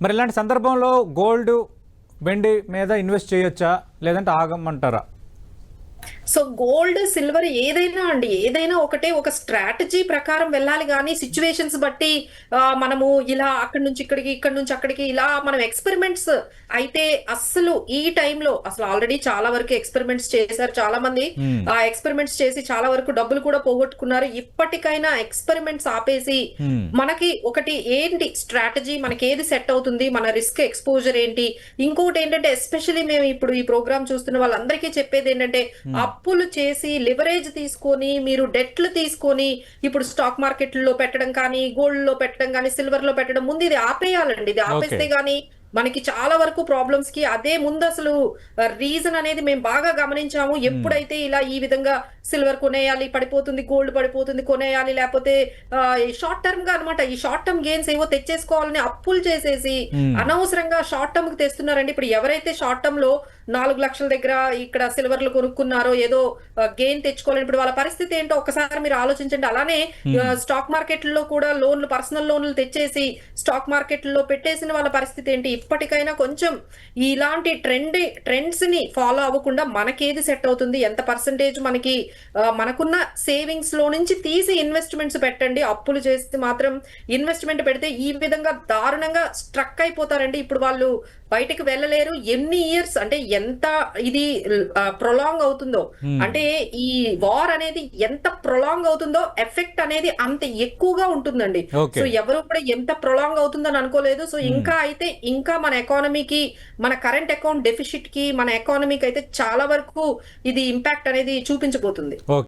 మరి ఇలాంటి సందర్భంలో గోల్డ్, వెండి మీద ఇన్వెస్ట్ చేయొచ్చా, లేదంటే ఆగమంటారా? సో గోల్డ్, సిల్వర్ ఏదైనా అండి, ఏదైనా ఒకటే, ఒక స్ట్రాటజీ ప్రకారం వెళ్ళాలి కానీ సిచ్యువేషన్స్ బట్టి మనము ఇలా అక్కడి నుంచి ఇక్కడికి, ఇక్కడి నుంచి అక్కడికి ఇలా మనం ఎక్స్పెరిమెంట్స్ అయితే అస్సలు ఈ టైంలో అసలు ఆల్రెడీ చాలా వరకు ఎక్స్పెరిమెంట్స్ చేశారు చాలా మంది. ఆ ఎక్స్పెరిమెంట్స్ చేసి చాలా వరకు డబ్బులు కూడా పోగొట్టుకున్నారు. ఇప్పటికైనా ఎక్స్పెరిమెంట్స్ ఆపేసి మనకి ఒకటి ఏంటి స్ట్రాటజీ, మనకి ఏది సెట్ అవుతుంది, మన రిస్క్ ఎక్స్పోజర్ ఏంటి. ఇంకోటి ఏంటంటే ఎస్పెషల్లీ మేము ఇప్పుడు ఈ ప్రోగ్రామ్ చూస్తున్న వాళ్ళందరికీ చెప్పేది ఏంటంటే, అప్పులు చేసి లివరేజ్ తీసుకొని మీరు డెట్లు తీసుకొని ఇప్పుడు స్టాక్ మార్కెట్లో పెట్టడం కానీ, గోల్డ్ లో పెట్టడం కానీ, సిల్వర్ లో పెట్టడం, ముందు ఇది ఆపేయాలండి. ఇది ఆపేస్తే గానీ మనకి చాలా వరకు ప్రాబ్లమ్స్ కి అదే ముందు అసలు రీజన్ అనేది మేము బాగా గమనించాము. ఎప్పుడైతే ఇలా ఈ విధంగా సిల్వర్ కొనేయాలి పడిపోతుంది, గోల్డ్ పడిపోతుంది కొనేయాలి, లేకపోతే షార్ట్ టర్మ్ గా అనమాట ఈ షార్ట్ టర్మ్ గెయిన్స్ ఏవో తెచ్చేసుకోవాలని అప్పులు చేసేసి అనవసరంగా షార్ట్ టర్మ్ కి తెస్తున్నారండి. ఇప్పుడు ఎవరైతే షార్ట్ టర్మ్ లో 4 లక్షల దగ్గర ఇక్కడ సిల్వర్లు కొనుక్కున్నారో ఏదో గెయిన్ తెచ్చుకోవాలని, ఇప్పుడు వాళ్ళ పరిస్థితి ఏంటో ఒకసారి మీరు ఆలోచించండి. అలానే స్టాక్ మార్కెట్ లో కూడా లోన్లు, పర్సనల్ లోన్లు తెచ్చేసి స్టాక్ మార్కెట్ లో పెట్టేసిన వాళ్ళ పరిస్థితి ఏంటి. ఇప్పటికైనా కొంచెం ఇలాంటి ట్రెండ్స్ ని ఫాలో అవ్వకుండా మనకేది సెట్ అవుతుంది, ఎంత పర్సంటేజ్ మనకి మనకున్న సేవింగ్స్ లో నుంచి తీసి ఇన్వెస్ట్మెంట్స్ పెట్టండి. అప్పులు చేస్తే మాత్రం ఇన్వెస్ట్మెంట్ పెడితే ఈ విధంగా దారుణంగా స్ట్రక్ అయిపోతారండి. ఇప్పుడు వాళ్ళు బయటకు వెళ్ళలేరు. ఎన్ని ఇయర్స్ అంటే ఎంత ఇది ప్రొలాంగ్ అవుతుందో, అంటే ఈ వార్ అనేది ఎంత ప్రొలాంగ్ అవుతుందో ఎఫెక్ట్ అనేది అంత ఎక్కువగా ఉంటుందండి. సో ఎవరు కూడా ఎంత ప్రొలాంగ్ అవుతుందని అనుకోలేదు. సో ఇంకా అయితే ఇంకా మన ఎకానమీకి, మన కరెంట్ అకౌంట్ డెఫిసిట్ కి, మన ఎకానమీకి అయితే చాలా వరకు ఇది ఇంపాక్ట్ అనేది చూపించబోతుంది.